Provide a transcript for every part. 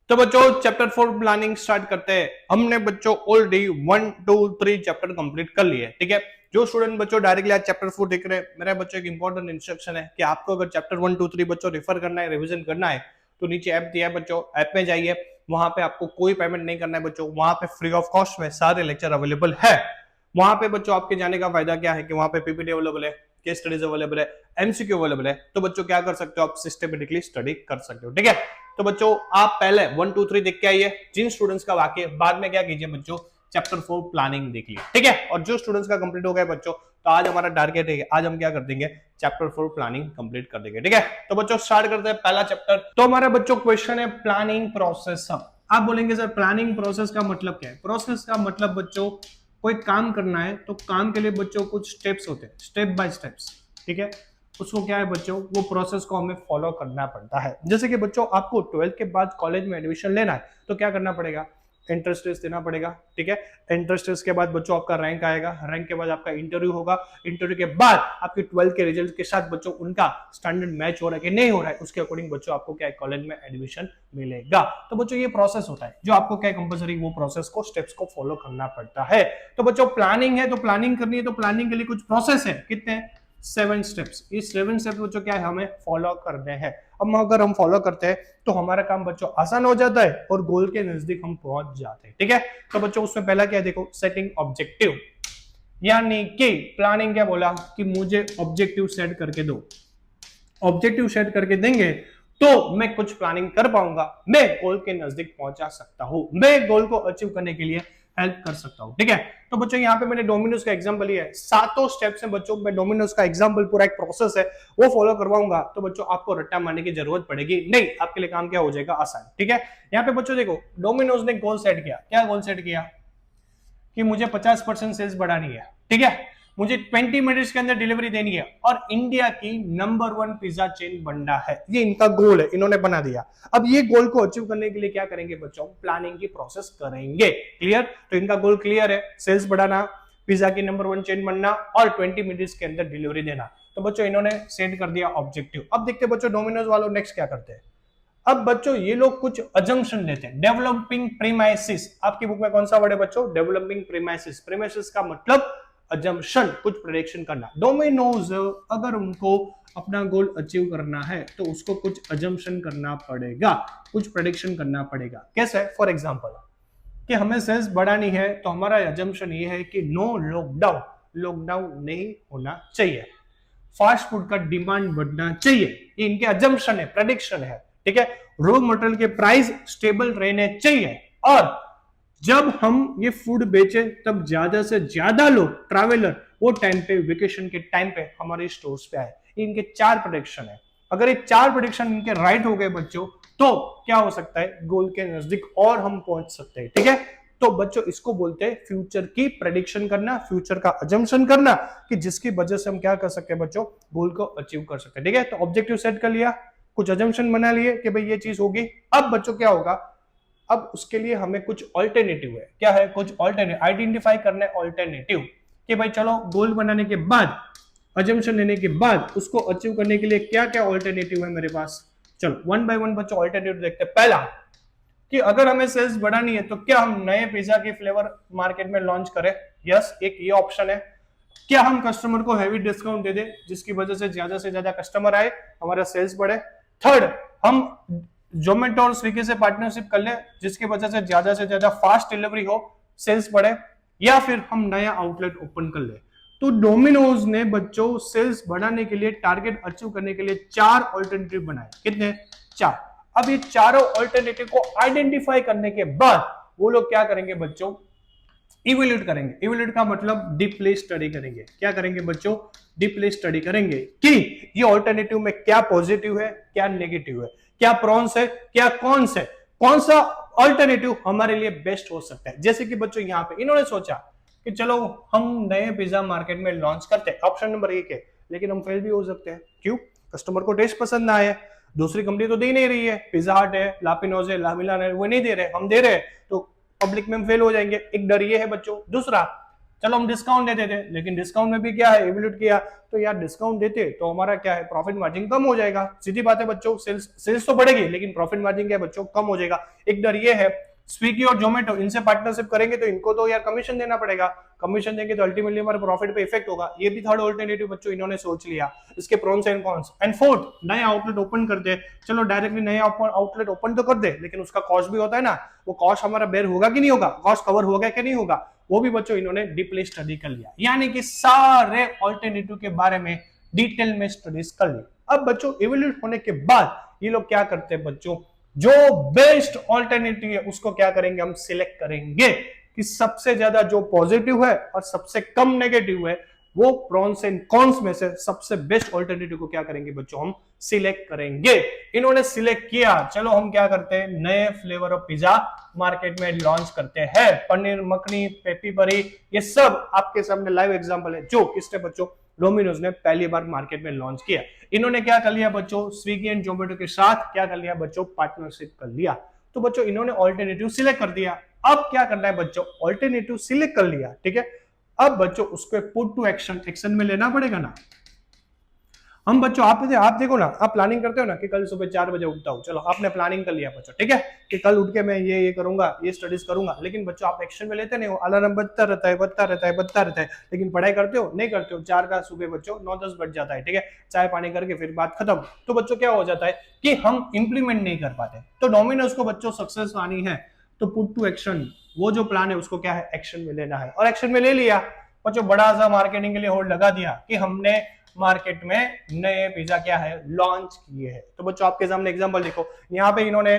तो बच्चों chapter 4 planning start करते हैं। हमने बच्चों ऑलरेडी 1 2 3 चैप्टर कंप्लीट कर लिए, ठीक है। जो स्टूडेंट बच्चों डायरेक्टली आज चैप्टर 4 देख रहे हैं, मेरा बच्चों एक इंपॉर्टेंट इंस्ट्रक्शन है कि आपको अगर चैप्टर 1 2 3 बच्चों रेफर करना है, रिवीजन करना है, तो नीचे ऐप दिया है बच्चों, ऐप में जाइए। वहां पे आपको कोई पेमेंट नहीं करना है बच्चों, वहां पे फ्री ऑफ कॉस्ट में सारे लेक्चर अवेलेबल है। वहां पे बच्चों आपके जाने का फायदा क्या है कि वहां पे पीपीटी अवेलेबल है, केस स्टडीज अवेलेबल है, एमसीक्यू अवेलेबल है। तो बच्चों क्या कर सकते हो, आप सिस्टमेटिकली स्टडी कर सकते हो, ठीक है। तो बच्चों आप पहले 1 2 3 देख के आइए जिन स्टूडेंट्स का बाकी है, बाद में क्या कीजिए बच्चों, चैप्टर 4 प्लानिंग देख लिया, ठीक है। और जो स्टूडेंट्स का कंप्लीट हो गया बच्चों, तो आज हमारा टारगेट है, आज हम क्या कर देंगे, चैप्टर 4 प्लानिंग कंप्लीट कर देंगे, ठीक है। तो बच्चों स्टार्ट करते हैं पहला चैप्टर। तो हमारा बच्चों क्वेश्चन है प्लानिंग प्रोसेस। आप बोलेंगे सर प्लानिंग प्रोसेस का मतलब क्या है? प्रोसेस का मतलब बच्चों कोई काम करना है तो काम के लिए बच्चों कुछ स्टेप्स होते हैं, स्टेप बाय स्टेप्स, ठीक है। उसको क्या है बच्चों, वो प्रोसेस को हमें फॉलो करना पड़ता है। जैसे कि बच्चों आपको 12th के बाद कॉलेज में एडमिशन लेना है तो क्या करना पड़ेगा, एंट्रेंस टेस्ट देना पड़ेगा, ठीक है। एंट्रेंस टेस्ट के बाद बच्चों आपका रैंक आएगा, रैंक के बाद आपका इंटरव्यू होगा, इंटरव्यू के बाद आपके 12th के रिजल्ट के साथ बच्चों उनका स्टैंडर्ड मैच हो रहा है कि नहीं हो रहा है, उसके अकॉर्डिंग बच्चों आपको क्या कॉलेज में एडमिशन मिलेगा। तो बच्चों ये प्रोसेस होता है जो आपको क्या कंपलसरी वो प्रोसेस को, स्टेप्स को फॉलो करना पड़ता है। तो बच्चों प्लानिंग है तो प्लानिंग करनी है, तो प्लानिंग के लिए कुछ प्रोसेस है, कितने 7 स्टेप्स। ये 7 स्टेप्स बच्चों क्या है, हमें फॉलो करने हैं। अब अगर हम फॉलो करते हैं तो हमारा काम बच्चों आसान हो जाता है और गोल के नजदीक हम पहुंच जाते हैं, ठीक है। तो बच्चों उसमें पहला क्या है, देखो सेटिंग ऑब्जेक्टिव, यानी कि प्लानिंग क्या बोला कि मुझे ऑब्जेक्टिव सेट करके दो, ऑब्जेक्टिव सेट करके देंगे तो मैं कुछ प्लानिंग कर पाऊंगा, मैं गोल के नजदीक पहुंचा सकता हूं, मैं गोल को अचीव करने के लिए हेल्प कर सकता हूं, ठीक है। तो बच्चों यहाँ पे मैंने डोमिनोज का एग्जांपल लिया है, 7 स्टेप्स हैं बच्चों, मैं डोमिनोज का एग्जांपल पूरा एक प्रोसेस है वो फॉलो करवाऊंगा, तो बच्चों आपको रट्टा मारने की जरूरत पड़ेगी नहीं, आपके लिए काम क्या हो जाएगा, आसान, ठीक है। यहाँ पे बच्चों देखो डोमिनोज ने गोल सेट किया, क्या गोल सेट किया कि मुझे 50% सेल्स बढ़ानी है, ठीक है, मुझे 20 मिनट्स के अंदर डिलीवरी देनी है और इंडिया की नंबर 1 पिज्जा चेन बनना है, ये इनका गोल है, इन्होंने बना दिया। अब ये गोल को अचीव करने के लिए क्या करेंगे बच्चों, प्लानिंग की प्रोसेस करेंगे, क्लियर। तो इनका गोल क्लियर है, सेल्स बढ़ाना, पिज्जा की नंबर 1 चेन बनना और 20 मिनट्स के अंदर डिलीवरी देना। तो बच्चों इन्होंने सेट कर दिया ऑब्जेक्टिव। अब देखते बच्चों डोमिनोज वालों नेक्स्ट क्या करते हैं। अब बच्चों ये लोग कुछ अजम्पशन लेते हैं, डेवलपिंग प्रीमाइसिस। आपकी बुक में कौन सा वर्ड है बच्चों, डेवलपिंग प्रीमाइसिस। प्रीमाइसिस का मतलब अजम्पशन, कुछ प्रेडिक्शन करना। डोमिनोज अगर उनको अपना गोल अचीव करना है तो उसको कुछ अजम्पशन करना पड़ेगा, कुछ प्रेडिक्शन करना पड़ेगा। कैसे, फॉर एग्जांपल कि हमें सेल्स बढ़ानी है तो हमारा अजम्पशन ये है कि नो लॉकडाउन, लॉकडाउन नहीं होना चाहिए, फास्ट फूड का डिमांड बढ़ना चाहिए, ये इनके अजम्पशन है, प्रेडिक्शन है, ठीक है। रॉ मटेरियल के प्राइस स्टेबल रहने चाहिए और जब हम ये फूड बेचे तब ज्यादा से ज्यादा लोग, ट्रैवलर, वो टाइम पे, वेकेशन के टाइम पे हमारे स्टोर्स पे आए। इनके 4 प्रेडिक्शन है। अगर ये 4 प्रेडिक्शन इनके राइट हो गए बच्चों तो क्या हो सकता है, गोल के नजदीक और हम पहुंच सकते हैं, ठीक है। तो बच्चों इसको बोलते हैं फ्यूचर की प्रेडिक्शन करना, फ्यूचर का अजम्पशन करना कि जिसकी वजह से हम क्या कर सकते हैं बच्चों, गोल को अचीव कर सकते हैं, ठीक है। तो ऑब्जेक्टिव सेट कर लिया, कुछ अजम्पशन बना लिए कि भाई ये चीज होगी। अब बच्चों क्या होगा, अब उसके लिए हमें कुछ ऑल्टरनेटिव है, क्या है, कुछ ऑल्टरनेटिव आइडेंटिफाई करना है, ऑल्टरनेटिव कि भाई चलो गोल बनाने के बाद, अजम्पशन लेने के बाद उसको अचीव करने के लिए क्या क्या ऑल्टरनेटिव है मेरे पास। चलो वन बाय वन बच्चों ऑल्टरनेटिव देखते हैं। पहला कि अगर हमें सेल्स बढ़ानी है तो क्या हम नए पिज्जा के फ्लेवर मार्केट में लॉन्च करें, यस, एक ये ऑप्शन है। क्या हम कस्टमर को हैवी डिस्काउंट दे दें जिसकी वजह से ज्यादा कस्टमर आए, हमारा सेल्स बढ़े। थर्ड, हम जोमेटो और स्विगी से पार्टनरशिप कर ले जिसकी वजह से ज्यादा फास्ट डिलीवरी हो, सेल्स बढ़े। या फिर हम नया आउटलेट ओपन कर ले। तो डोमिनोज ने बच्चों सेल्स बढ़ाने के लिए, टारगेट अचीव करने के लिए 4 ऑल्टरनेटिव बनाए, कितने, 4। अब ये चारों ऑल्टरनेटिव को आइडेंटिफाई करने के बाद वो लोग क्या करेंगे बच्चों, इवेल्यूट करेंगे। इवेल्यूट का मतलब डीपली स्टडी करेंगे। क्या करेंगे बच्चों, डीपली स्टडी करेंगे कि ये ऑल्टरनेटिव में क्या पॉजिटिव है, क्या नेगेटिव है, क्या प्रॉन्स है, क्या कॉन्स है, कौन सा ऑल्टरनेटिव हमारे लिए बेस्ट हो सकता है। जैसे कि बच्चों यहाँ पे इन्होंने सोचा कि चलो हम नए पिज्जा मार्केट में लॉन्च करते हैं, ऑप्शन नंबर 1 है, लेकिन हम फेल भी हो सकते हैं। क्यों, कस्टमर को टेस्ट पसंद ना आए, दूसरी कंपनी तो दे नहीं रही है, पिज्जा हट है, लापिनोज है, लामिलान है, वो नहीं दे रहे, हम दे रहे हैं, तो पब्लिक में फेल हो जाएंगे, एक डर ये है बच्चों। दूसरा, चलो हम डिस्काउंट देते थे, लेकिन डिस्काउंट में भी क्या है, इवैल्यूएट किया तो यार डिस्काउंट देते तो हमारा क्या है, प्रॉफिट मार्जिन कम हो जाएगा। सीधी बात है बच्चों, सेल्स तो बढ़ेगी लेकिन प्रॉफिट मार्जिन क्या है बच्चों, कम हो जाएगा। एक डर ये है, स्विगी और जोमेटो इनसे पार्टनरशिप करेंगे तो इनको तो यार कमीशन देना पड़ेगा, कमीशन देंगे तो अल्टीमेटली हमारे प्रॉफिट पे इफेक्ट होगा। ये भी थर्ड ऑल्टरनेटिव बच्चों इन्होंने सोच लिया, इसके prawns and cons. And fourth, नए आउटलेट ओपन कर दे। चलो डायरेक्टली नए आउटलेट ओपन तो कर दे, लेकिन उसका कॉस्ट भी होता है ना, वो कॉस्ट हमारा बेयर होगा कि नहीं होगा, कॉस्ट कवर होगा कि नहीं होगा, वो भी बच्चों इन्होंने डीपली स्टडी कर लिया। यानी कि सारे ऑल्टरनेटिव के बारे में डिटेल में स्टडीज कर ली। अब बच्चों इवैल्यूएट होने के बाद ये लोग क्या करते हैं बच्चों, जो बेस्ट ऑल्टरनेटिव है उसको क्या करेंगे, हम सिलेक्ट करेंगे कि सबसे ज्यादा जो पॉजिटिव है और सबसे कम नेगेटिव है, वो प्रॉन्स एंड कॉन्स में से सबसे बेस्ट ऑल्टरनेटिव को क्या करेंगे बच्चों, हम सिलेक्ट करेंगे। इन्होंने सिलेक्ट किया, चलो हम क्या करते हैं, नए फ्लेवर ऑफ पिज्जा मार्केट में लॉन्च करते हैं। पनीर मखनी, पेपी बरी, ये सब आपके सामने लाइव एग्जांपल है जो किसने बच्चों, डोमिनोज ने पहली बार मार्केट में लॉन्च किया। इन्होंने क्या कर लिया बच्चों, स्विगी एंड जोमेटो के साथ क्या कर लिया बच्चों, पार्टनरशिप कर लिया। तो बच्चों इन्होंने ऑल्टरनेटिव सिलेक्ट कर दिया। अब क्या करना है बच्चों, ऑल्टरनेटिव सिलेक्ट कर लिया, ठीक है। अब बच्चों उसको पुट टू एक्शन में लेना पड़ेगा ना। हम बच्चों आप देखो ना, आप प्लानिंग करते हो ना कि कल सुबह 4 बजे उठता हूँ, चलो आपने प्लानिंग कर लिया बच्चों, ठीक है, कि कल उठ के मैं ये करूंगा, ये स्टडीज करूंगा, लेकिन बच्चों आप एक्शन में लेते नहीं हो, अलार्म बजता रहता है, लेकिन पढ़ाई करते हो नहीं करते हो। 4 का सुबह बच्चों 9-10 बज जाता है, ठीक है, चाय पानी करके फिर बात खत्म। तो बच्चों क्या हो जाता है कि हम इंप्लीमेंट नहीं कर पाते। तो डोमिनोज को बच्चों सक्सेस आनी है तो पुट टू एक्शन, वो जो प्लान है उसको क्या है, एक्शन में लेना है। और एक्शन में ले लिया बच्चों, बड़ा सा मार्केटिंग के लिए होल्ड लगा दिया कि हमने मार्केट में नए पिज्जा क्या है, लॉन्च किए हैं। तो बच्चों आपके सामने एग्जांपल देखो, यहाँ पे इन्होंने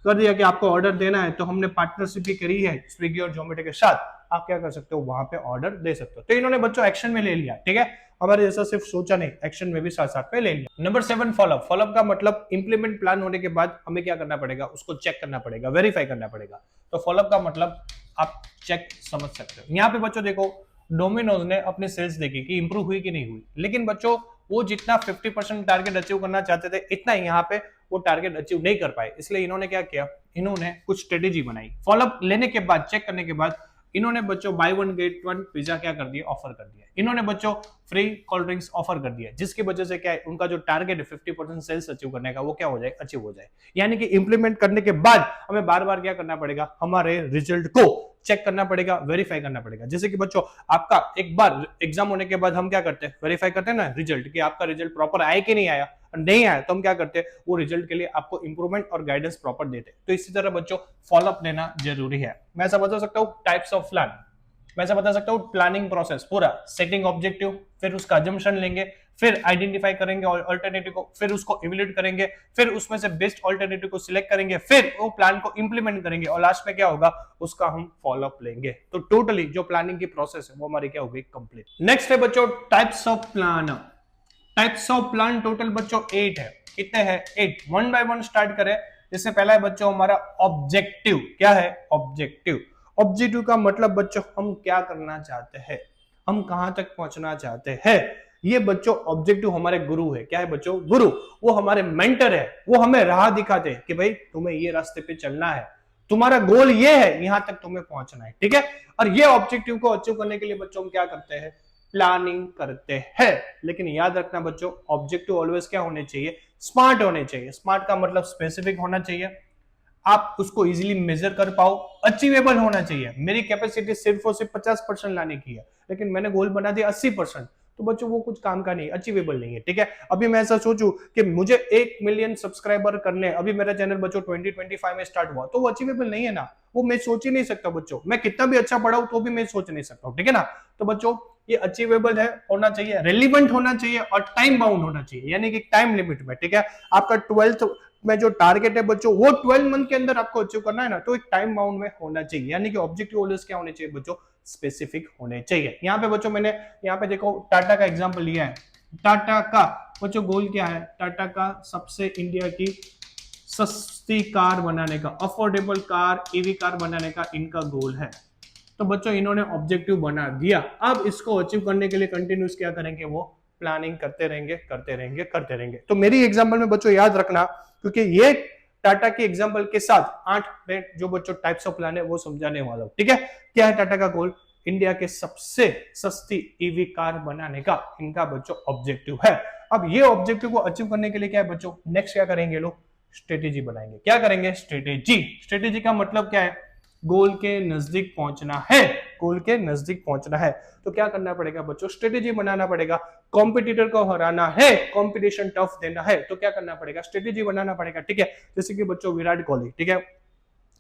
कर दिया कि आपको ऑर्डर देना है, तो हमने पार्टनरशिप भी करी है स्विगी और जोमेटो के साथ, आप क्या कर सकते हो, वहां पे ऑर्डर दे सकते हो। तो इन्होंने बच्चों एक्शन में ले लिया, ठीक है, हमारे जैसा सिर्फ सोचा नहीं, एक्शन में भी साथ साथ में ले लिया। Number 7, follow up. फॉलोअप का मतलब इंप्लीमेंट प्लान होने के बाद हमें क्या करना पड़ेगा, उसको चेक करना पड़ेगा, वेरीफाई करना पड़ेगा। तो फॉलोअप का मतलब आप चेक समझ सकते हो। यहाँ पे बच्चों देखो, डोमिनोज ने अपनी सेल्स देखी कि इंप्रूव हुई कि नहीं हुई, लेकिन बच्चों वो जितना 50% टारगेट अचीव करना चाहते थे, इतना यहाँ पे वो टारगेट अचीव नहीं कर पाए। इसलिए इन्होंने क्या किया, इन्होंने कुछ स्ट्रेटेजी बनाई। फॉलोअप लेने के बाद, चेक करने के बाद इन्होंने बच्चों बाय 1 गेट 1 पिज्जा क्या कर दिया, ऑफर कर दिया। इन्होंने बच्चों फ्री कोल्ड ड्रिंक्स ऑफर कर दिया, जिसकी वजह से क्या है, उनका जो टारगेट है 50% सेल्स अचीव करने का, वो क्या हो जाए, अचीव हो जाए। यानी कि इंप्लीमेंट करने के बाद हमें बार बार क्या करना पड़ेगा, हमारे रिजल्ट को चेक करना पड़ेगा, वेरीफाई करना पड़ेगा। जैसे कि बच्चों आपका एक बार एग्जाम होने के बाद हम क्या करते हैं, वेरीफाई करते हैं ना रिजल्ट, कि आपका रिजल्ट प्रॉपर आया कि नहीं आया, नहीं आया तो हम क्या करते हैं, वो रिजल्ट के लिए आपको इंप्रूवमेंट और गाइडेंस प्रॉपर देते हैं। तो इसी तरह बच्चों फॉलोअप लेना जरूरी है। मैं ऐसा बता सकता हूँ टाइप्स ऑफ प्लान, मैं ऐसा बता सकता हूँ प्लानिंग प्रोसेस पूरा, सेटिंग ऑब्जेक्टिव, फिर उसका अजम्पशन लेंगे, फिर आइडेंटिफाई करेंगे ऑल्टरनेटिव को, फिर उसको इवैल्यूएट करेंगे, फिर उसमें से बेस्ट ऑल्टरनेटिव को सिलेक्ट करेंगे, फिर वो प्लान को इंप्लीमेंट करेंगे और लास्ट में क्या होगा, उसका हम फॉलोअप लेंगे। तो टोटली जो प्लानिंग की प्रोसेस है वो हमारी क्या होगी, कंप्लीट। नेक्स्ट है बच्चों types of plan. Types of plan total बच्चों 8 है। कितने हैं, 8। 1 बाय 1 स्टार्ट करें। इससे पहला है बच्चों हमारा ऑब्जेक्टिव। क्या है, ऑब्जेक्टिव। ऑब्जेक्टिव का मतलब बच्चों हम क्या करना चाहते हैं, हम कहां तक पहुंचना चाहते हैं। ये बच्चों ऑब्जेक्टिव हमारे गुरु है। क्या है बच्चों, गुरु। वो हमारे मेंटर है, वो हमें राह दिखाते हैं कि भाई तुम्हें ये रास्ते पे चलना है, तुम्हारा गोल ये है, यहां तक तुम्हें पहुंचना है, ठीक है। और ये ऑब्जेक्टिव को अचीव करने के लिए बच्चों हम क्या करते हैं, प्लानिंग करते हैं। लेकिन याद रखना बच्चों, ऑब्जेक्टिव ऑलवेज क्या होने चाहिए, स्मार्ट होने चाहिए। स्मार्ट का मतलब स्पेसिफिक होना चाहिए, आप उसको इजीली मेजर कर पाओ, अचीवेबल होना चाहिए। मेरी कैपेसिटी सिर्फ और सिर्फ 50% लाने की है, लेकिन मैंने गोल बना दिया 80%, तो बच्चों वो कुछ काम का नहीं, अचीवेबल नहीं है, ठीक है। अभी मैं ऐसा सोचूं कि मुझे 1 मिलियन सब्सक्राइबर करने, अभी मेरा चैनल बच्चों 2025 में स्टार्ट हुआ, तो वो अचीवेबल नहीं है ना, वो मैं सोच ही नहीं सकता बच्चों। मैं कितना भी अच्छा पढ़ाऊं तो भी मैं सोच नहीं सकता हूं, ठीक है ना। तो बच्चों ये अचीवेबल है, होना चाहिए, रेलिवेंट होना चाहिए और टाइम बाउंड होना चाहिए, यानी कि टाइम लिमिट में, ठीक है। आपका 12th में जो टारगेट है बच्चों, वो 12 मंथ के अंदर आपको अचीव करना है ना, तो एक टाइम बाउंड में होना चाहिए। यानी कि ऑब्जेक्टिव ऑलवेज क्या होने चाहिए बच्चों, स्पेसिफिक होने चाहिए। यहाँ पे बच्चों मैंने यहाँ पे देखो टाटा का एग्जांपल लिया है। टाटा का बच्चों गोल क्या है, टाटा का सबसे इंडिया की सस्ती कार बनाने का, अफोर्डेबल कार, ईवी कार बनाने का इनका गोल है। तो बच्चों इन्होंने ऑब्जेक्टिव बना दिया, अब इसको अचीव करने के लिए कंटिन्यूस क्या करेंगे, वो प्लानिंग करते रहेंगे, करते रहेंगे, करते रहेंगे। तो मेरी एग्जांपल में बच्चों याद रखना, क्योंकि ये टाटा के एग्जांपल के साथ 8 जो बच्चों टाइप्स ऑफ प्लान है वो समझाने वाला हूं, ठीक है। क्या है टाटा का गोल, इंडिया के सबसे सस्ती ईवी कार बनाने का इनका बच्चों ऑब्जेक्टिव है। अब ये ऑब्जेक्टिव को अचीव करने के लिए क्या है बच्चों, नेक्स्ट क्या करेंगे लोग, स्ट्रेटेजी बनाएंगे। क्या करेंगे, स्ट्रेटेजी। स्ट्रेटेजी का मतलब क्या है, गोल के नजदीक पहुंचना है, गोल के नजदीक पहुंचना है। तो क्या करना पड़ेगा बच्चों, स्ट्रेटेजी बनाना पड़ेगा। कॉम्पिटिटर को हराना है, कॉम्पिटिशन टफ देना है, तो क्या करना पड़ेगा, स्ट्रेटेजी बनाना पड़ेगा। ठीक है, जैसे कि बच्चों विराट कोहली, ठीक है,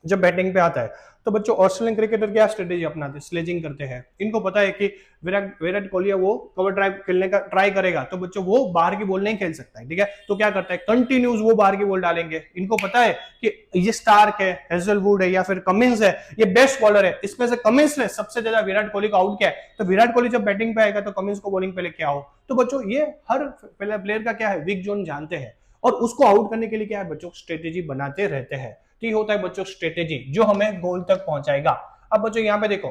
जब बैटिंग पे आता है तो बच्चों ऑस्ट्रेलियन क्रिकेटर क्या स्ट्रेटेजी अपनाते हैं, स्लेजिंग करते हैं। इनको पता है कि विराट कोहली है वो कवर ड्राइव खेलने का ट्राई करेगा, तो बच्चों वो बाहर की बॉल नहीं खेल सकता है। ठीक है, तो क्या करता है, कंटिन्यूस वो बाहर की बॉल डालेंगे। इनको पता है कि ये स्टार्क है, हेजलवुड है या फिर कमिंस है, ये बेस्ट बॉलर है, इसमें से कमिंस ने सबसे ज्यादा विराट कोहली को आउट किया है, तो विराट कोहली जब बैटिंग पे आएगा तो कमिंस को बॉलिंग पे लेके आओ। तो बच्चों ये हर प्लेयर का क्या है, वीक जोन जानते हैं, और उसको आउट करने के लिए क्या है बच्चों, स्ट्रेटेजी बनाते रहते हैं। तो ये होता है बच्चों स्ट्रेटेजी, जो हमें गोल तक पहुंचाएगा। अब बच्चों यहाँ पे देखो,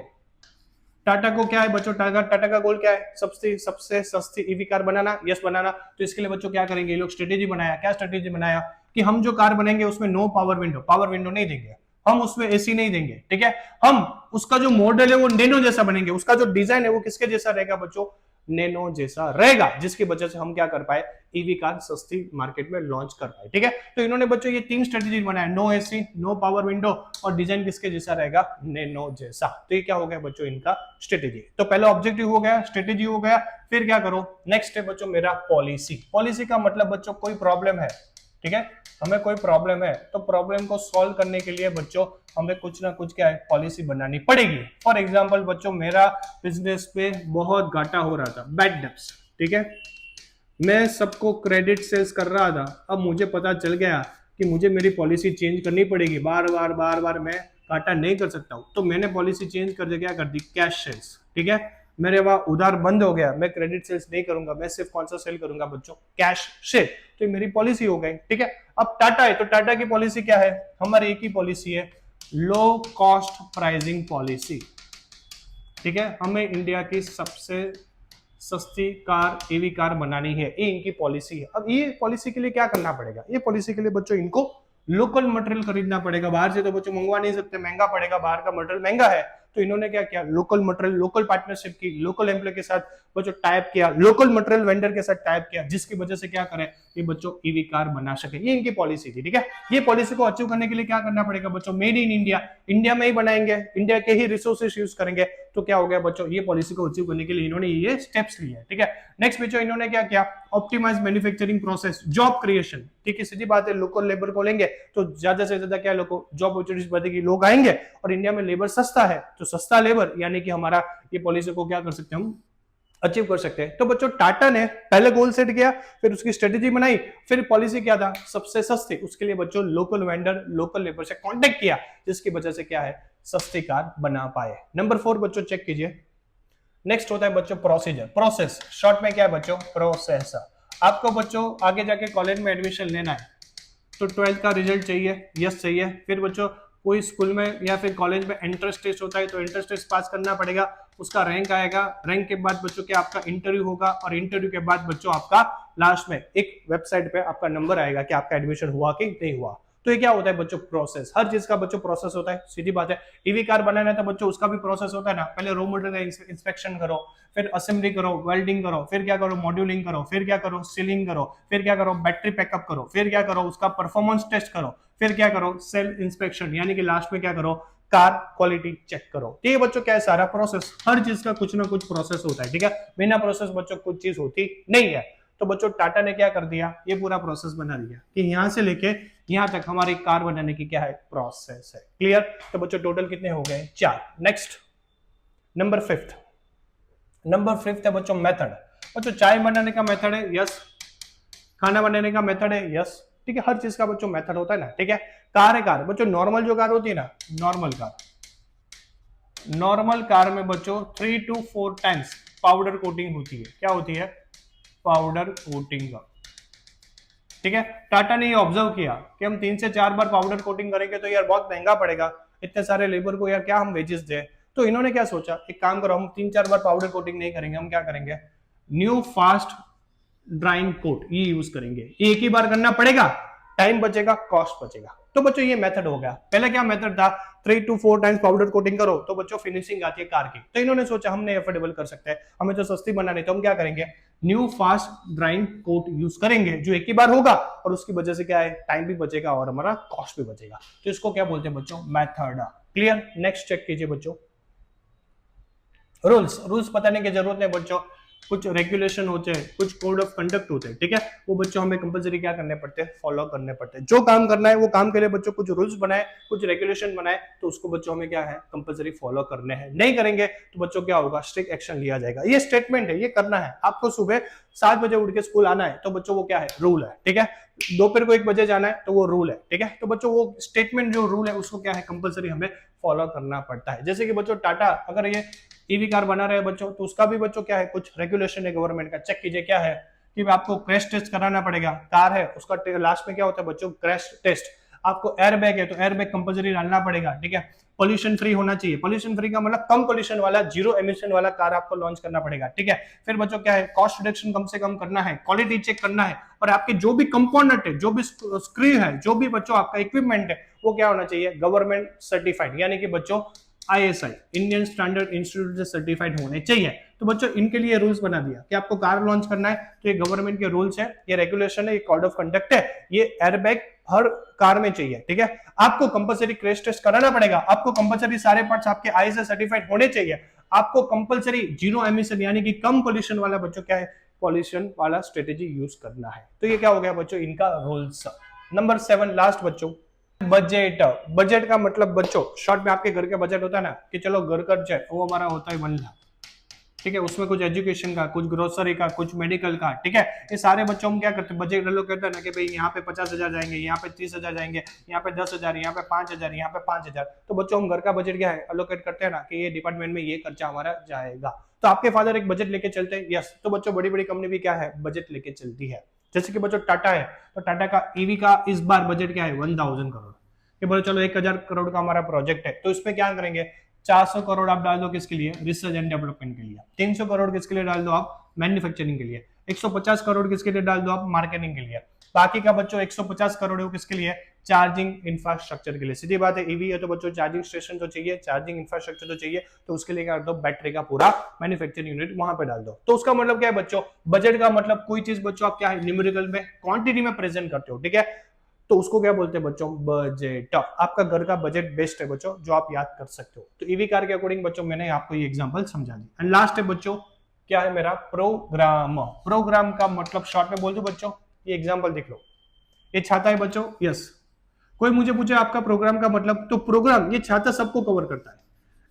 टाटा को क्या है बच्चों, टाटा का गोल क्या है, सबसे सस्ती ईवी कार बनाना, यस बनाना। तो इसके लिए बच्चों क्या करेंगे, ये लोग स्ट्रेटेजी बनाया। क्या स्ट्रेटेजी बनाया कि हम जो कार बनेंगे उसमें नो पावर विंडो नहीं देंगे, हम उसमें एसी नहीं देंगे। ठीक है, हम उसका जो मॉडल है वो नैनो जैसा बनेंगे, उसका जो डिजाइन है वो किसके जैसा रहेगा बच्चों, नैनो जैसा रहेगा, जिसकी वजह से हम क्या कर पाए, ईवी कार सस्ती मार्केट में लॉन्च कर पाए। ठीक है, तो इन्होंने बच्चों ये 3 स्ट्रेटेजी बनाया, no AC, no power window और डिजाइन किसके जैसा रहेगा, नैनो जैसा। तो ये क्या हो गया बच्चों इनका स्ट्रेटेजी। तो पहला ऑब्जेक्टिव हो गया, स्ट्रेटेजी हो गया। फिर क्या करो, नेक्स्ट है बच्चों मेरा पॉलिसी। पॉलिसी का मतलब बच्चों कोई प्रॉब्लम है, ठीक है, हमें कोई प्रॉब्लम है तो प्रॉब्लम को सॉल्व करने के लिए बच्चों हमें कुछ ना कुछ क्या है, पॉलिसी बनानी पड़ेगी। फॉर एग्जांपल बच्चों मेरा बिजनेस पे बहुत घाटा हो रहा था, बैड डेब्ट्स, ठीक है, मैं सबको क्रेडिट सेल्स कर रहा था। अब मुझे पता चल गया कि मुझे मेरी पॉलिसी चेंज करनी पड़ेगी, बार बार मैं घाटा नहीं कर सकता हूँ। तो मैंने पॉलिसी चेंज करके क्या कर दी, कैश सेल्स। ठीक है, मेरे वहां उधार बंद हो गया, मैं क्रेडिट सेल्स नहीं करूंगा, मैं सिर्फ कौन सा सेल करूंगा बच्चों, कैश सेल। तो मेरी पॉलिसी हो गई। ठीक है, अब टाटा है तो टाटा की पॉलिसी क्या है, हमारी एक ही पॉलिसी है, लो कॉस्ट प्राइसिंग पॉलिसी। ठीक है, हमें इंडिया की सबसे सस्ती कार, ईवी कार बनानी है, ये इनकी पॉलिसी है। अब ये पॉलिसी के लिए क्या करना पड़ेगा, ये पॉलिसी के लिए बच्चों इनको लोकल मटेरियल खरीदना पड़ेगा, बाहर से तो बच्चों मंगवा नहीं सकते, महंगा पड़ेगा, बाहर का मटेरियल महंगा है। तो इन्होंने क्या किया, लोकल मटेरियल, लोकल पार्टनरशिप की, लोकल एम्प्लॉय के साथ बच्चों टाइप किया, लोकल मटेरियल वेंडर के साथ टाइप किया, जिसकी वजह से क्या करें, ये बच्चों ईवी कार बना सके। ये इनकी पॉलिसी थी। ठीक है, ये पॉलिसी को अचीव करने के लिए क्या करना पड़ेगा बच्चों, मेड इन इंडिया, इंडिया में ही बनाएंगे, इंडिया के ही रिसोर्सेस यूज करेंगे। तो क्या हो गया बच्चों, ये पॉलिसी को अचीव करने के लिए इन्होंने ये स्टेप्स लिए। ठीक है, नेक्स्ट बच्चों इन्होंने क्या किया, optimise manufacturing process, job creation. ठीक है, सीधी बात है, लोकल लेबर को लेंगे तो ज्यादा से ज्यादा क्या लोगों जॉब अपॉर्चुनिटीज बढ़ेगी, लोग आएंगे, और इंडिया में लेबर सस्ता है तो सस्ता लेबर, यानी कि हमारा ये पॉलिसी को क्या कर सकते हैं, हम अचीव कर सकते हैं। तो बच्चों टाटा ने पहले गोल सेट किया, फिर उसकी स्ट्रेटेजी बनाई, फिर पॉलिसी क्या था, सबसे सस्ती, उसके लिए बच्चों लोकल वेंडर, लोकल लेबर से कांटेक्ट किया, जिसकी वजह से क्या है, सस्ती कार बना पाए। नंबर 4 बच्चों चेक कीजिए, नेक्स्ट होता है बच्चों प्रोसीजर, प्रोसेस, शॉर्ट में क्या है बच्चों, प्रोसेस। आपको बच्चों आगे जाके कॉलेज में एडमिशन लेना है तो 12th का रिजल्ट चाहिए, यस चाहिए। फिर बच्चों कोई स्कूल में या फिर कॉलेज में एंट्रेंस टेस्ट होता है तो एंट्रेंस टेस्ट पास करना पड़ेगा, उसका रैंक आएगा, रैंक के बाद बच्चों क्या आपका इंटरव्यू होगा, और इंटरव्यू के बाद बच्चों आपका लास्ट में एक वेबसाइट पे आपका नंबर आएगा कि आपका एडमिशन हुआ कि नहीं हुआ। तो ये क्या होता है बच्चों, प्रोसेस। हर चीज का बच्चों प्रोसेस होता है, सीधी बात है। ईवी कार बनाना है तो बच्चों उसका भी प्रोसेस होता है ना, पहले रॉ मटेरियल का इंस्पेक्शन करो, फिर असेंबली करो, वेल्डिंग करो, फिर क्या करो, मॉड्यूलिंग करो, फिर क्या करो, सीलिंग करो, फिर क्या करो, बैटरी पैकअप करो, फिर क्या करो, उसका परफॉर्मेंस टेस्ट करो, फिर क्या करो, सेल इंस्पेक्शन, यानी कि लास्ट में क्या करो, कार क्वालिटी चेक करो। ठीक है बच्चों, क्या है सारा प्रोसेस, हर चीज का कुछ ना कुछ प्रोसेस होता है। ठीक है, बिना प्रोसेस बच्चों कुछ चीज होती नहीं है। तो बच्चों टाटा ने क्या कर दिया, ये पूरा प्रोसेस बना दिया कि यहां से लेके यहां तक हमारी कार बनाने की क्या है, प्रोसेस है। क्लियर? तो बच्चों टोटल कितने हो गए, 4। Next number 5th, number 5th है बच्चों मेथड। बच्चों चाय बनाने का मेथड है, यस। खाना बनाने का मेथड है, यस। ठीक है, हर चीज का बच्चों मेथड होता है ना। ठीक है, कार है, कार बच्चों नॉर्मल जो कार होती है ना, नॉर्मल कार में बच्चों 3 to 4 टाइम्स पाउडर कोटिंग होती है। क्या होती है, पाउडर कोटिंग का। ठीक है, टाटा ने ये ऑब्जर्व किया कि हम 3 से 4 बार पाउडर कोटिंग करेंगे तो यार बहुत महंगा पड़ेगा, इतने सारे लेबर को यार क्या हम वेजेस दें। तो इन्होंने क्या सोचा, एक काम करो, हम 3-4 बार पाउडर कोटिंग नहीं करेंगे, हम क्या करेंगे, न्यू फास्ट ड्राइंग कोट ये यूज करेंगे। एक ही बार करना पड़ेगा, टाइम बचेगा, कॉस्ट बचेगा। तो बच्चों ये मेथड हो गया। पहले क्या मेथड था, 3 to 4 टाइम्स पाउडर कोटिंग करो तो बच्चों फिनिशिंग आती है कार की। तो इन्होंने सोचा हमने अफोर्डेबल कर सकते हैं, हमें तो सस्ती बनानी, तो हम क्या करेंगे, new fast drying coat use करेंगे जो एक ही बार होगा और उसकी वजह से क्या है, टाइम भी बचेगा और हमारा कॉस्ट भी बचेगा। तो इसको क्या बोलते हैं बच्चों, मेथड। क्लियर। नेक्स्ट चेक कीजिए बच्चों, रूल्स बताने की जरूरत नहीं बच्चों, कुछ रेगुलेशन होते हैं, कुछ कोड ऑफ कंडक्ट होते हैं, ठीक है, वो बच्चों हमें कंपलसरी क्या करने पड़ते हैं, फॉलो करने पड़ते हैं। जो काम करना है वो काम के लिए बच्चों कुछ रूल्स बनाए, कुछ रेगुलेशन बनाए, तो उसको बच्चों हमें क्या है, कंपलसरी फॉलो करने हैं। नहीं करेंगे तो बच्चों क्या होगा, स्ट्रिक्ट एक्शन लिया जाएगा। ये स्टेटमेंट है, ये करना है आपको। सुबह 7 बजे उठ के स्कूल आना है तो बच्चों वो क्या है, रूल है, ठीक है। दोपहर को 1 बजे जाना है तो वो रूल है, ठीक है। तो बच्चों वो स्टेटमेंट जो रूल है उसको क्या है, कंपलसरी हमें फॉलो करना पड़ता है। जैसे कि बच्चों टाटा अगर ये ईवी कार बना रहे हैं बच्चों, तो उसका भी बच्चों क्या है, कुछ रेगुलेशन है गवर्नमेंट का। चेक कीजिए क्या है कि आपको क्रैश टेस्ट कराना पड़ेगा। कार है उसका लास्ट में क्या होता है बच्चों, क्रैश टेस्ट। आपको एयर बैग है तो एयर बैग कंपलसरी डालना पड़ेगा, ठीक है। पॉल्यूशन फ्री होना चाहिए, पॉल्यूशन फ्री का मतलब कम पॉल्यूशन वाला, जीरो एमिशन वाला कार आपको लॉन्च करना पड़ेगा, ठीक है। फिर बच्चों क्या है, कॉस्ट रिडक्शन कम से कम करना है, क्वालिटी चेक करना है, और आपके जो भी कंपोनेंट है, जो भी स्क्रू है, जो भी बच्चों आपका इक्विपमेंट है, वो क्या होना चाहिए, गवर्नमेंट सर्टिफाइड, यानी कि बच्चों ISI इंडियन स्टैंडर्ड इंस्टीट्यूट से सर्टिफाइड होने चाहिए। तो बच्चों इनके लिए रूल्स बना दिया कि आपको कार लॉन्च करना है तो ये गवर्नमेंट के रूल्स है, ये रेगुलेशन है, ये कोड ऑफ कंडक्ट है, ये एयरबैग हर कार में चाहिए, ठीक है। आपको कंपलसरी क्रैश टेस्ट कराना पड़ेगा, आपको कंपलसरी सारे पार्ट्स आपके ISI सर्टिफाइड होने चाहिए, आपको कंपलसरी जीरो एमिशन यानी कि कम पोल्यूशन वाला बच्चों क्या है, पॉल्यूशन वाला स्ट्रेटेजी यूज करना है। तो ये क्या हो गया बच्चों, इनका रूल्स। नंबर 7 लास्ट बच्चों, बजट। बजट का मतलब बच्चों शॉर्ट में आपके घर के बजट होता है ना, कि चलो घर खर्च है वो हमारा होता है 1 लाख, ठीक है। उसमें कुछ एजुकेशन का, कुछ ग्रोसरी का, कुछ मेडिकल का, ठीक है। ये सारे बच्चों हम क्या करते हैं, बजट लोग कहते हैं ना कि भाई यहाँ पे 50,000 जाएंगे, यहाँ पे 30,000 जाएंगे, यहाँ पे 10,000, यहाँ पे 5,000, यहाँ पे 5,000। तो बच्चों हम घर का बजट क्या है, अलोकेट करते हैं ना कि ये डिपार्टमेंट में ये खर्चा हमारा जाएगा। तो आपके फादर एक बजट लेके चलते हैं, यस। तो बच्चों बड़ी बड़ी कंपनी भी क्या है, बजट लेके चलती है। जैसे कि बच्चों टाटा है, तो टाटा का ईवी का इस बार बजट क्या है, 1000 करोड़। कि बोले चलो 1000 करोड़ का हमारा प्रोजेक्ट है, तो इसमें क्या करेंगे, 400 करोड़ आप डाल दो किसके लिए, रिसर्च एंड डेवलपमेंट के लिए, 300 करोड़ किसके लिए डाल दो आप, मैन्युफैक्चरिंग के लिए, 150 करोड़ किसके लिए डाल दो आप, मार्केटिंग के लिए। बाकी का बच्चों 150 करोड़ है किसके लिए, चार्जिंग इंफ्रास्ट्रक्चर के लिए। सीधी बात है, ईवी है तो बच्चों चार्जिंग स्टेशन तो चाहिए, चार्जिंग इंफ्रास्ट्रक्चर तो चाहिए, तो उसके लिए क्या कर दो, बैटरी का पूरा मैन्युफैक्चरिंग यूनिट वहां पे डाल दो। तो उसका मतलब क्या है बच्चों, बजट का मतलब कोई चीज बच्चों आप क्या है, न्यूमेरिकल में क्वांटिटी में प्रेजेंट करते हो, ठीक है। तो उसको क्या बोलते हैं बच्चों, बजट। आपका घर का बजट बेस्ट है बच्चों, जो आप याद कर सकते हो। तो ईवी कार के अकॉर्डिंग बच्चों मैंने आपको ये एग्जांपल समझा दी। एंड लास्ट है बच्चों, क्या है मेरा, प्रोग्राम। प्रोग्राम का मतलब शॉर्ट में बोल दो बच्चों, ये एग्जांपल देख लो, ये छाता है बच्चों, यस। कोई मुझे पूछे आपका प्रोग्राम का मतलब, तो प्रोग्राम ये छाता सबको कवर करता है।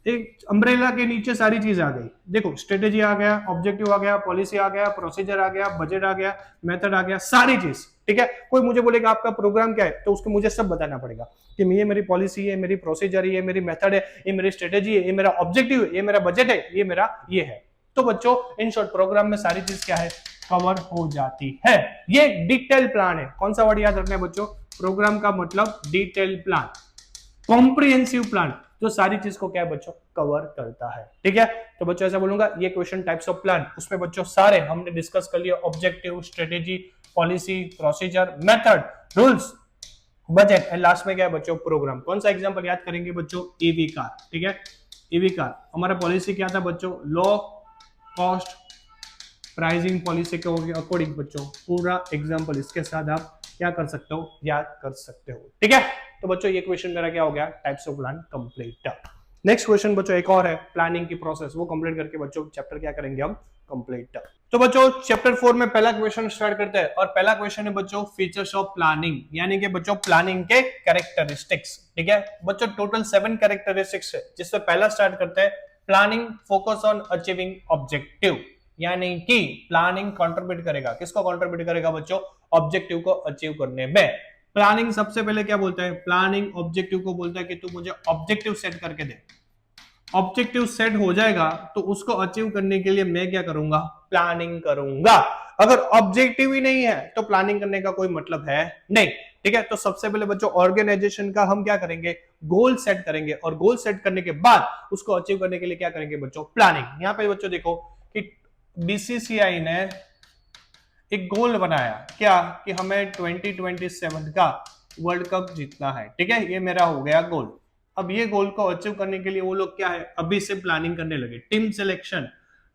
एक अम्ब्रेला के नीचे सारी चीज आ गई, देखो स्ट्रेटेजी आ गया, ऑब्जेक्टिव आ गया, पॉलिसी आ गया, प्रोसीजर आ गया, बजट आ गया, मेथड आ गया, सारी चीज, ठीक है। कोई मुझे बोलेगा आपका प्रोग्राम क्या है, तो उसको मुझे सब बताना पड़ेगा कि ये मेरी पॉलिसी है, मेरी प्रोसीजर है, ये मेरी मेथड है, ये मेरी स्ट्रेटेजी है, ये मेरा ऑब्जेक्टिव है, ये मेरा बजट है, ये मेरा ये है। तो बच्चों इन शॉर्ट प्रोग्राम में सारी चीज क्या है, कवर हो जाती है। ये डिटेल प्लान है। कौन सा वर्ड याद रखना है बच्चों, प्रोग्राम का मतलब डिटेल प्लान, कॉम्प्रिहेंसिव प्लान, जो सारी चीज को क्या है बच्चों, कवर करता है, ठीक है। तो बच्चों ऐसा बोलूंगा, ये क्वेश्चन टाइप्स ऑफ प्लान, उसमें बच्चों सारे हमने डिस्कस कर लिया, objective, strategy, policy, procedure, method, rules, budget, and last में क्या है बच्चों, प्रोग्राम। कौन सा एग्जांपल याद करेंगे बच्चों, ईवी कार, ठीक है। ईवी कार हमारा पॉलिसी क्या था बच्चों, लो कॉस्ट प्राइसिंग पॉलिसी के अकॉर्डिंग बच्चों पूरा एग्जांपल इसके साथ आप क्या कर सकते हो, याद कर सकते हो, ठीक है। तो बच्चों ये क्वेश्चन मेरा क्या हो गया, types of plan complete. Next question बच्चों एक और है, प्लानिंग की प्रोसेस, वो कंप्लीट करके बच्चों चैप्टर क्या करेंगे हम, कंप्लीट। तो बच्चों चैप्टर 4 में पहला क्वेश्चन स्टार्ट करते हैं, और पहला क्वेश्चन है बच्चों फीचर्स ऑफ प्लानिंग, यानी कि बच्चों प्लानिंग के कैरेक्टरिस्टिक्स, ठीक है। बच्चों टोटल 7 कैरेक्टरिस्टिक्स है, जिससे पहला स्टार्ट करते हैं, planning focus on achieving objective, यानी कि प्लानिंग कंट्रीब्यूट करेगा, किसको कंट्रीब्यूट करेगा बच्चों, ऑब्जेक्टिव को अचीव करने में। प्लानिंग सबसे पहले क्या बोलता है, प्लानिंग ऑब्जेक्टिव को बोलता है कि तू मुझे ऑब्जेक्टिव सेट करके दे। ऑब्जेक्टिव सेट हो जाएगा तो उसको अचीव करने के लिए मैं क्या करूंगा, प्लानिंग करूंगा। अगर ऑब्जेक्टिव ही नहीं है तो प्लानिंग करने का कोई मतलब है नहीं, ठीक है। तो सबसे पहले बच्चों ऑर्गेनाइजेशन का हम क्या करेंगे, गोल सेट करेंगे, और गोल सेट करने के बाद उसको अचीव करने के लिए क्या करेंगे बच्चों, प्लानिंग। यहां पे बच्चों देखो कि बीसीसीआई ने एक गोल बनाया क्या कि हमें 2027 का वर्ल्ड कप जीतना है, ठीक है, ये मेरा हो गया गोल। अब ये गोल को अचीव करने के लिए वो लोग क्या है, अभी से प्लानिंग करने लगे। टीम सिलेक्शन,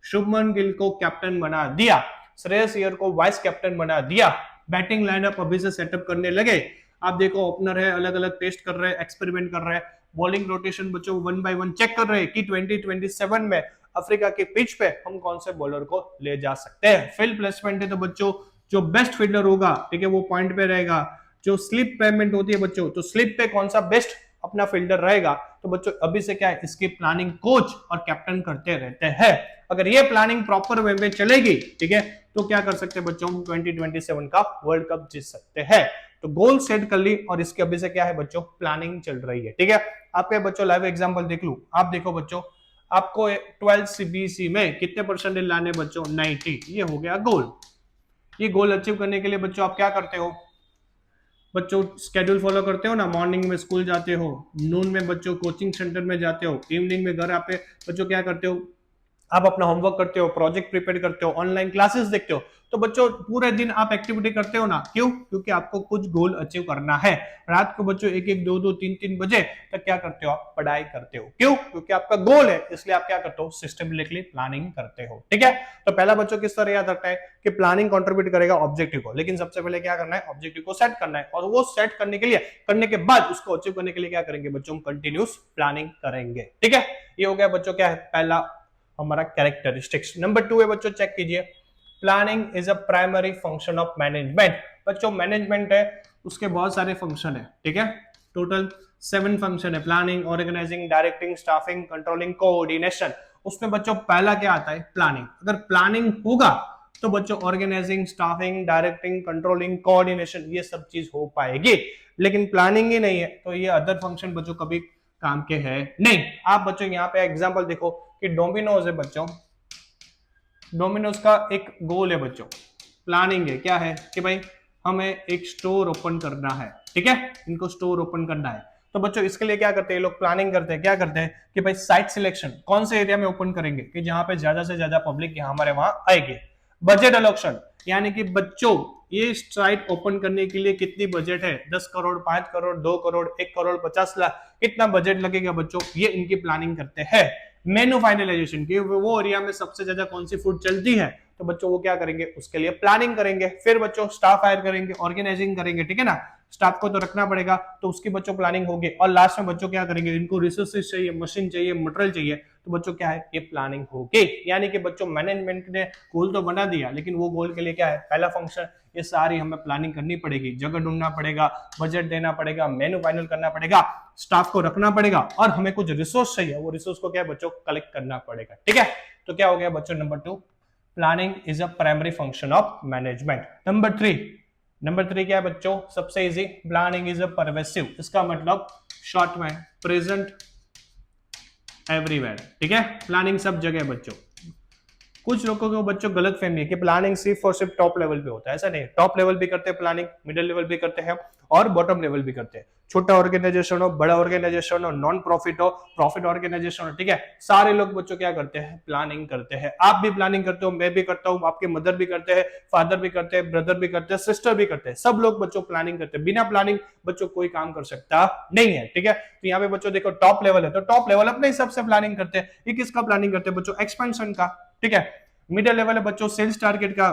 शुभमन गिल को कैप्टन बना दिया, श्रेयस अय्यर को वाइस कैप्टन बना दिया, बैटिंग लाइनअप अभी से सेटअप करने लगे। आप देखो ओपनर है, अलग अलग टेस्ट कर रहे हैं, एक्सपेरिमेंट कर रहे हैं, बॉलिंग रोटेशन बच्चों 1 बाय 1 चेक कर रहे हैं कि 2027 में अफ्रीका के पिच पे हम कौन से बॉलर को ले जा सकते हैं। फील्ड प्लेसमेंट है तो बच्चों जो बेस्ट फील्डर होगा, ठीक है, वो पॉइंट पे रहेगा। जो स्लिप पेमेंट होती है बच्चों, तो स्लिप पे कौन सा बेस्ट अपना फील्डर रहेगा, तो बच्चों अभी से क्या है, इसकी प्लानिंग कोच और कैप्टन करते रहते हैं। अगर ये प्लानिंग प्रॉपर वे में चलेगी, ठीक है, तो क्या कर सकते हैं बच्चों, 2027 का वर्ल्ड कप जीत सकते हैं। तो गोल सेट कर ली और इसके अभी से क्या है बच्चों, प्लानिंग चल रही है, ठीक है। आपके बच्चों लाइव एग्जांपल देख लूं, आप देखो बच्चों, आपको 12 सीबीएसई में कितने परसेंटेज लाने बच्चों, 90, ये हो गया गोल। ये गोल अचीव करने के लिए बच्चों आप क्या करते हो बच्चों, स्केड्यूल फॉलो करते हो ना, मॉर्निंग में स्कूल जाते हो, नून में बच्चों कोचिंग सेंटर में जाते हो, इवनिंग में घर आते बच्चों क्या करते हो, आप अपना होमवर्क करते हो, प्रोजेक्ट प्रिपेयर करते हो, ऑनलाइन क्लासेस देखते हो। तो बच्चों पूरे दिन आप एक्टिविटी करते हो ना, क्यों, क्योंकि आपको कुछ गोल अचीव करना है। रात को बच्चों 1-1, 2-2, 3-3 बजे तक क्या करते हो, आप पढ़ाई करते हो, क्यों, क्योंकि आपका गोल है, इसलिए आप क्या करते हो, सिस्टमेटिकली प्लानिंग करते हो, ठीक है। तो पहला बच्चों किस तरह याद रखना है कि प्लानिंग कंट्रीब्यूट करेगा ऑब्जेक्टिव को, लेकिन सबसे पहले क्या करना है, ऑब्जेक्टिव को सेट करना है, और वो सेट करने के लिए, करने के बाद उसको अचीव करने के लिए क्या करेंगे बच्चों, हम कंटिन्यूस प्लानिंग करेंगे, ठीक है। ये हो गया बच्चों क्या है, पहला हमारा कैरेक्टरिस्टिक्स। नंबर 2 है बच्चों, चेक कीजिए, planning is a primary function of management. बच्चों मैनेजमेंट है, उसके बहुत सारे फंक्शन है, ठीक है, टोटल 7 फंक्शन है, planning, organising, directing, staffing, controlling, coordination. उसमें बच्चों पहला क्या आता है, प्लानिंग। अगर प्लानिंग होगा तो बच्चों organising, staffing, directing, controlling, coordination, ये सब चीज हो पाएगी। लेकिन प्लानिंग ही नहीं है तो ये अदर फंक्शन बच्चों कभी काम के है नहीं। आप बच्चों यहाँ पे एग्जांपल देखो कि डोमिनोज है बच्चों, डोमिनोज का एक गोल है बच्चों, प्लानिंग है, क्या है कि भाई हमें एक स्टोर ओपन करना है, ठीक है, इनको स्टोर ओपन करना है। तो बच्चों इसके लिए क्या करते हैं लोग, प्लानिंग करते हैं, क्या करते हैं कि भाई साइट सिलेक्शन, कौन से एरिया में ओपन करेंगे कि जहां पे ज्यादा से ज्यादा पब्लिक यहाँ हमारे वहां आएगी। बजट एलोकेशन, यानी कि बच्चों ये साइट ओपन करने के लिए कितनी बजट है, 10 करोड़, 5 करोड़, 2 करोड़, 1 करोड़, 50 लाख, कितना बजट लगेगा बच्चों, ये इनकी प्लानिंग करते हैं। मेनू फाइनलाइजेशन की, वो एरिया में सबसे ज्यादा कौन सी फूड चलती है, तो बच्चों वो क्या करेंगे, उसके लिए प्लानिंग करेंगे। फिर बच्चों स्टाफ हायर करेंगे, ऑर्गेनाइजिंग करेंगे, ठीक है ना, स्टाफ को तो रखना पड़ेगा, तो उसकी बच्चों प्लानिंग होगी। और लास्ट में बच्चों क्या करेंगे, इनको रिसोर्सेज चाहिए, मशीन चाहिए, मटेरियल चाहिए, तो बच्चों क्या है, ये प्लानिंग होगी। यानी कि बच्चों मैनेजमेंट ने गोल तो बना दिया, लेकिन वो गोल के लिए क्या है, पहला फंक्शन, ये सारी हमें प्लानिंग करनी पड़ेगी, जगह ढूंढना पड़ेगा, बजट देना पड़ेगा, मेनू फाइनल करना पड़ेगा, स्टाफ को रखना पड़ेगा, और हमें कुछ रिसोर्स चाहिए, वो रिसोर्स को क्या है बच्चों, कलेक्ट करना पड़ेगा, ठीक है। तो क्या हो गया बच्चों, number 2, planning is a primary function of management. Number 3 क्या है बच्चों, सबसे easy, planning is a pervasive. इसका मतलब शॉर्ट में प्रेजेंट एवरीवेयर, ठीक है, प्लानिंग सब जगह बच्चों। कुछ लोगों को बच्चों गलत फहमी है कि प्लानिंग सिर्फ और सिर्फ टॉप लेवल पे होता है, ऐसा नहीं। टॉप लेवल भी करते हैं प्लानिंग, मिडिल लेवल भी करते हैं और बॉटम लेवल भी करते हैं। छोटा ऑर्गेनाइजेशन हो, बड़ा ऑर्गेनाइजेशन हो, नॉन प्रॉफिट हो, प्रॉफिट ऑर्गेनाइजेशन हो, ठीक है, सारे लोग बच्चों क्या करते हैं, प्लानिंग करते हैं। आप भी प्लानिंग करते हो, मैं भी करता हूँ, आपके मदर भी करते हैं, फादर भी करते हैं, ब्रदर भी करते हैं, सिस्टर भी करते हैं, सब लोग बच्चों प्लानिंग करते हैं। बिना प्लानिंग बच्चों कोई काम कर सकता नहीं है, ठीक है। तो यहाँ पे बच्चों देखो टॉप लेवल है, तो टॉप लेवल अपने हिसाब से प्लानिंग करते हैं। ये किसका प्लानिंग करते हैं बच्चों, एक्सपेंशन का, ठीक है। मिडिल लेवल है बच्चों सेल्स टारगेट का,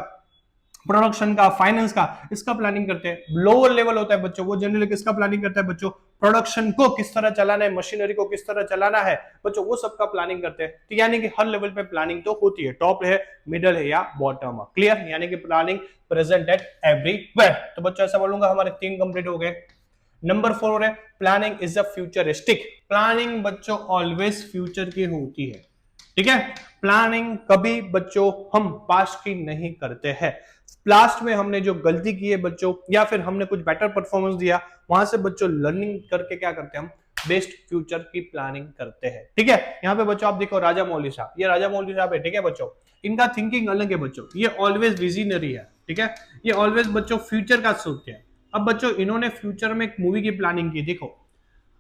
प्रोडक्शन का, फाइनेंस का, इसका प्लानिंग करते हैं। लोअर लेवल होता है बच्चों, वो जनरली किसका प्लानिंग करता है बच्चों, प्रोडक्शन को किस तरह चलाना है, मशीनरी को किस तरह चलाना है बच्चों, वो सबका प्लानिंग करते हैं। तो यानी कि हर लेवल पे प्लानिंग तो होती है, टॉप है, मिडिल है या बॉटम है, क्लियर। यानी कि प्लानिंग प्रेजेंट एट एवरीवेयर। तो बच्चों ऐसा बोलूंगा, हमारे 3 कंप्लीट हो गए। नंबर 4 है planning is a futuristic. Planning बच्चों ऑलवेज फ्यूचर की होती है, ठीक है। प्लानिंग कभी बच्चों हम पास्ट की नहीं करते हैं। पास्ट में हमने जो गलती की है बच्चों, या फिर हमने कुछ बेटर परफॉर्मेंस दिया, वहां से बच्चों लर्निंग करके क्या करते हैं, हम बेस्ट फ्यूचर की प्लानिंग करते हैं, ठीक है। यहाँ पे बच्चों आप देखो राजा मौली साहब, ये राजा मौली साहब है, ठीक है बच्चों, इनका थिंकिंग अलग है बच्चों, ये ऑलवेज विजनरी है, ठीक है, ये ऑलवेज बच्चों फ्यूचर का सोचते हैं। अब बच्चों इन्होंने फ्यूचर में एक मूवी की प्लानिंग की, देखो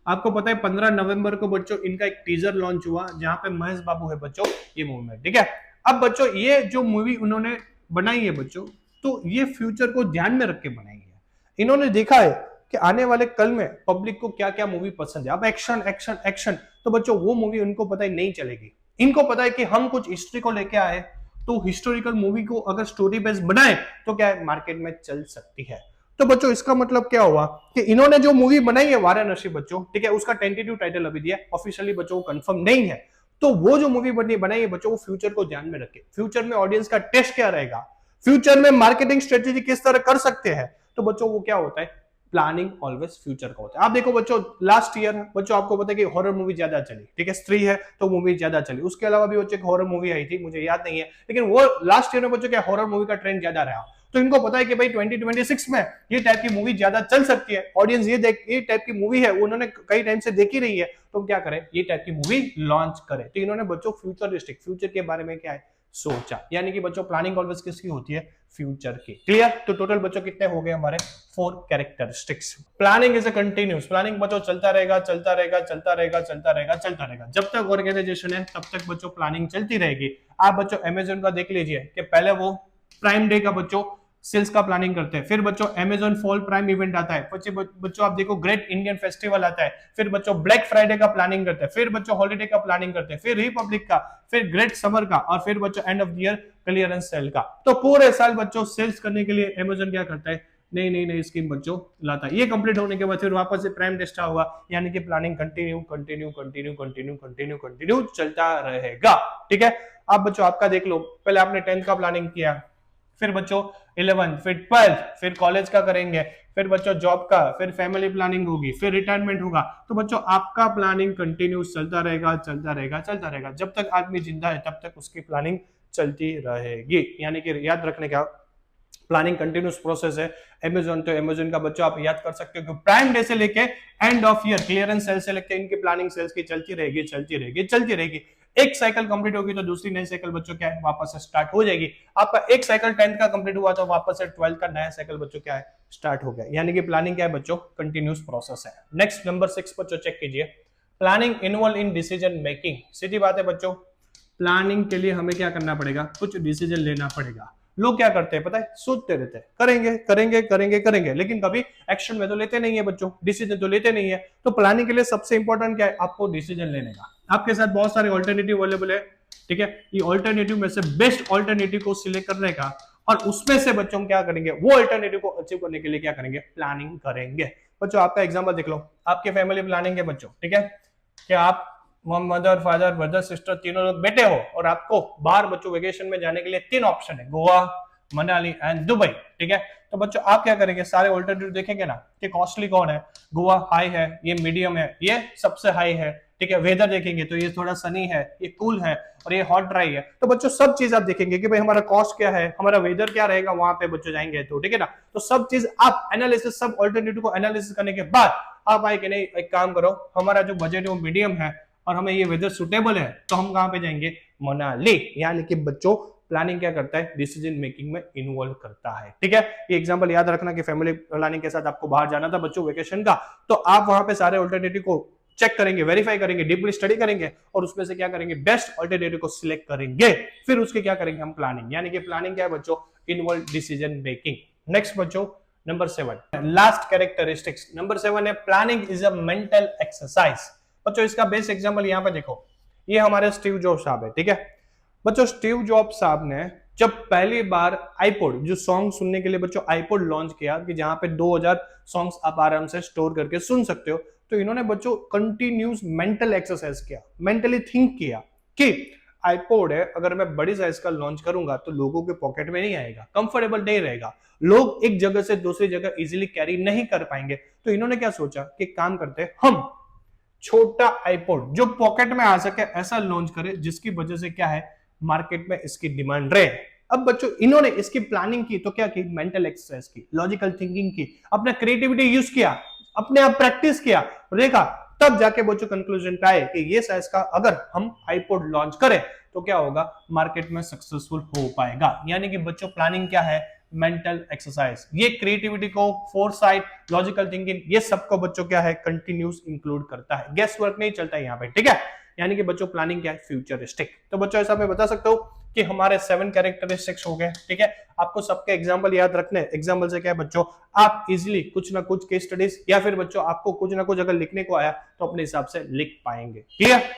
आपको पता है 15 नवंबर को बच्चों इनका एक टीजर लॉन्च हुआ, जहां पे महेश बाबू है बच्चों ये मूवी में, ठीक है। अब बच्चों ये जो मूवी उन्होंने बनाई है बच्चों, तो ये फ्यूचर को ध्यान में रख के बनाई है। इन्होंने देखा है कि आने वाले कल में पब्लिक को क्या क्या मूवी पसंद है। अब एक्शन एक्शन एक्शन, तो बच्चों वो मूवी उनको पता ही नहीं चलेगी। इनको पता है कि हम कुछ हिस्ट्री को लेके आए, तो हिस्टोरिकल मूवी को अगर स्टोरी बेस्ड बनाए तो क्या है, मार्केट में चल सकती है। तो बच्चों इसका मतलब क्या हुआ कि इन्होंने जो मूवी बनाई है वाराणसी बच्चों, ठीक है, उसका टेंटेटिव टाइटल अभी दिया, ऑफिशियली बच्चों को कंफर्म नहीं है। तो वो जो मूवी बनाई है बच्चों, वो फ्यूचर को ध्यान में रखे, फ्यूचर में ऑडियंस का टेस्ट क्या रहेगा, फ्यूचर में मार्केटिंग स्ट्रेटेजी किस तरह कर सकते हैं। तो बच्चों वो क्या होता है, प्लानिंग ऑलवेज फ्यूचर का होता है। आप देखो बच्चों, लास्ट ईयर बच्चों आपको पता है कि हॉरर मूवी ज्यादा चली, ठीक है, स्त्री है तो मूवी ज्यादा चली। उसके अलावा भी बच्चों एक हॉरर मूवी आई थी, मुझे याद नहीं है, लेकिन वो लास्ट ईयर में बच्चों क्या हॉरर मूवी का ट्रेंड ज्यादा रहा। तो इनको पता है कि भाई 2026 में ये टाइप की मूवी ज्यादा चल सकती है, ऑडियंस ये टाइप की मूवी है उन्होंने कई टाइम से देखी रही है, तो क्या करें, ये टाइप की मूवी लॉन्च करें। तो इन्होंने बच्चों फ्यूचरिस्टिक, फ्यूचर के बारे में क्या है सोचा, यानी कि बच्चों प्लानिंग ऑलवेज किसकी होती है, फ्यूचर की। क्लियर। तो टोटल बच्चों कितने हो गए हमारे, 4 characteristics. Planning is a continuous, planning बच्चों चलता रहेगा चलता रहेगा चलता रहेगा चलता रहेगा चलता रहेगा, जब तक ऑर्गेनाइजेशन है तब तक बच्चों प्लानिंग चलती रहेगी। आप बच्चों अमेजन का देख लीजिए कि पहले वो प्राइम डे का बच्चों सेल्स का प्लानिंग करते हैं, फिर बच्चों अमेजन फॉल प्राइम इवेंट आता है, बच्चों आप देखो ग्रेट इंडियन फेस्टिवल आता है, फिर बच्चों ब्लैक फ्राइडे का प्लानिंग करते हैं, फिर बच्चों हॉलीडे का प्लानिंग करते हैं, फिर रिपब्लिक का, फिर ग्रेट समर का, और फिर बच्चों end of the year clearance sale का। तो पूरे साल बच्चों सेल्स करने के लिए अमेजन क्या करता है, नई नई नई स्कीम बच्चों लाता है। ये कंप्लीट होने के बाद फिर वापस से प्राइम डे स्टार्ट होगा, यानी कि planning continue continue continue continue continue continue चलता रहेगा। ठीक है। अब बच्चों आपका देख लो, पहले आपने 10th का प्लानिंग किया, फिर बच्चों 11, फिर 12, फिर कॉलेज का करेंगे, फिर बच्चों जॉब का, फिर फैमिली प्लानिंग होगी, फिर रिटायरमेंट होगा। तो बच्चों आपका प्लानिंग कंटिन्यूस चलता रहेगा चलता रहेगा चलता रहेगा, जब तक आदमी जिंदा है तब तक उसकी प्लानिंग चलती रहेगी। यानी कि याद रखने का, प्लानिंग कंटिन्यूस प्रोसेस है। अमेजन तो अमेजन का बच्चों आप याद कर सकते हो कि प्राइम डे से लेके end of year clearance sale से लेके इनकी प्लानिंग सेल्स की चलती रहेगी चलती रहेगी चलती रहेगी। एक साइकिल कंप्लीट होगी तो दूसरी नई साइकिल बच्चों क्या है, वापस से स्टार्ट हो जाएगी। आपका एक साइकिल 10th का कंप्लीट हुआ तो वापस से 12th का नया साइकिल बच्चों क्या है, स्टार्ट हो गया। यानी कि प्लानिंग क्या है बच्चों, कंटिन्यूस प्रोसेस है। नेक्स्ट नंबर 6 बच्चों चेक कीजिए, planning involve in decision making. सीधी बात है बच्चों, प्लानिंग के लिए हमें क्या करना पड़ेगा, कुछ डिसीजन लेना पड़ेगा। लोग क्या करते हैं पता है, सोचते रहते हैं करेंगे करेंगे करेंगे करेंगे, लेकिन कभी एक्शन में तो लेते नहीं है बच्चों, डिसीजन तो लेते नहीं है। तो प्लानिंग के लिए सबसे इंपॉर्टेंट क्या है, आपको डिसीजन लेने का। आपके साथ बहुत सारे ऑल्टरनेटिव अवेलेबल है, ठीक है, ये ऑल्टरनेटिव में से बेस्ट ऑल्टरनेटिव को सिलेक्ट करने का, और उसमें से बच्चों हम क्या करेंगे, वो ऑल्टरनेटिव को अचीव करने के लिए क्या करेंगे, प्लानिंग करेंगे। बच्चों आपका एग्जांपल देख लो, आपके फैमिली प्लानिंग है बच्चों, ठीक है, कि आप मदर फादर ब्रदर सिस्टर तीनों लोग बैठे हो और आपको बाहर बच्चों वेकेशन में जाने के लिए 3 ऑप्शन है, गोवा, मनाली एंड दुबई। ठीक है, तो बच्चों आप क्या करेंगे, सारे ऑल्टरनेटिव देखेंगे ना कि कॉस्टली कौन है, गोवा हाई है, ये मीडियम है, ये सबसे हाई है। ठीक है, वेदर देखेंगे तो ये थोड़ा सनी है, ये कूल है, और ये हॉट ड्राई है। तो बच्चों सब चीज आप देखेंगे कि भाई हमारा कॉस्ट क्या है, हमारा वेदर क्या रहेगा वहां पे बच्चों जाएंगे तो, ठीक है ना। तो सब चीज आप एनालिसिस, सब ऑल्टरनेटिव को एनालिसिस करने के बाद आप आए कि नहीं, एक काम करो, हमारा जो बजट है वो मीडियम है और हमें ये वेदर सुटेबल है, तो हम कहां पे जाएंगे, मनाली। यानी कि बच्चों प्लानिंग क्या करता है, डिसीजन मेकिंग में इन्वॉल्व करता है। ठीक है, ये एग्जांपल याद रखना कि फैमिली प्लानिंग के साथ आपको बाहर जाना था बच्चों वेकेशन का, तो आप वहां पे सारे ऑल्टरनेटिव को चेक करेंगे, वेरीफाई करेंगे, डीपली स्टडी करेंगे, और उसमें से क्या करेंगे, बेस्ट ऑल्टरनेटिव को सिलेक्ट करेंगे, फिर उसके क्या करेंगे हम, प्लानिंग। यानी कि प्लानिंग क्या है बच्चों, इन्वॉल्व डिसीजन मेकिंग। नेक्स्ट बच्चों नंबर 7, लास्ट कैरेक्टरिस्टिक्स नंबर 7 है, planning is a mental exercise. बच्चों इसका बेस्ट एग्जांपल यहां पे देखो, ये हमारे स्टीव जॉब्स साहब है। ठीक है बच्चों, स्टीव जॉब्स साहब ने जब पहली बार आईपॉड, जो सॉन्ग सुनने के लिए बच्चों आईपॉड लॉन्च किया, कि जहां पे 2000 सॉन्ग्स आप आराम से स्टोर करके सुन सकते हो, तो इन्होंने बच्चों कंटिन्यूस मेंटल एक्सरसाइज किया, मेंटली थिंक किया कि आईपॉड है, अगर मैं बड़ी साइज का लॉन्च करूंगा तो लोगों के पॉकेट में नहीं आएगा, कंफर्टेबल नहीं रहेगा, लोग एक जगह से दूसरी जगह इजीली कैरी नहीं कर पाएंगे। तो इन्होंने क्या सोचा कि काम करते हैं, हम छोटा आईपॉड जो पॉकेट में आ सके ऐसा लॉन्च करें, जिसकी वजह से क्या है, मार्केट में इसकी डिमांड रहे। अब बच्चों इन्होंने इसकी प्लानिंग की तो क्या की, मेंटल एक्सरसाइज की, लॉजिकल थिंकिंग की, अपना क्रिएटिविटी यूज किया, अपने आप प्रैक्टिस किया, देखा, तब जाके बच्चों कंक्लूजन पे आए कि ये साइज का अगर हम आईपॉड लॉन्च करें तो क्या होगा, मार्केट में सक्सेसफुल हो पाएगा। यानी कि बच्चों प्लानिंग क्या है, मेंटल एक्सरसाइज। ये क्रिएटिविटी को, फोरसाइट, लॉजिकल थिंकिंग, ये सबको बच्चों क्या है, कंटिन्यूस इंक्लूड करता है, गेस वर्क नहीं चलता है यहाँ पे। ठीक है, यानी कि बच्चों प्लानिंग क्या है, फ्यूचरिस्टिक। तो बच्चों ऐसा मैं बता सकता हूँ कि हमारे 7 कैरेक्टरिस्टिक्स हो गए, ठीक है। आपको सबके एग्जांपल याद रखने हैं। एग्जांपल से क्या है बच्चों, आप इजीली कुछ ना कुछ केस स्टडीज या फिर बच्चों आपको कुछ ना कुछ अगर लिखने को आया तो अपने हिसाब से लिख पाएंगे। क्लियर?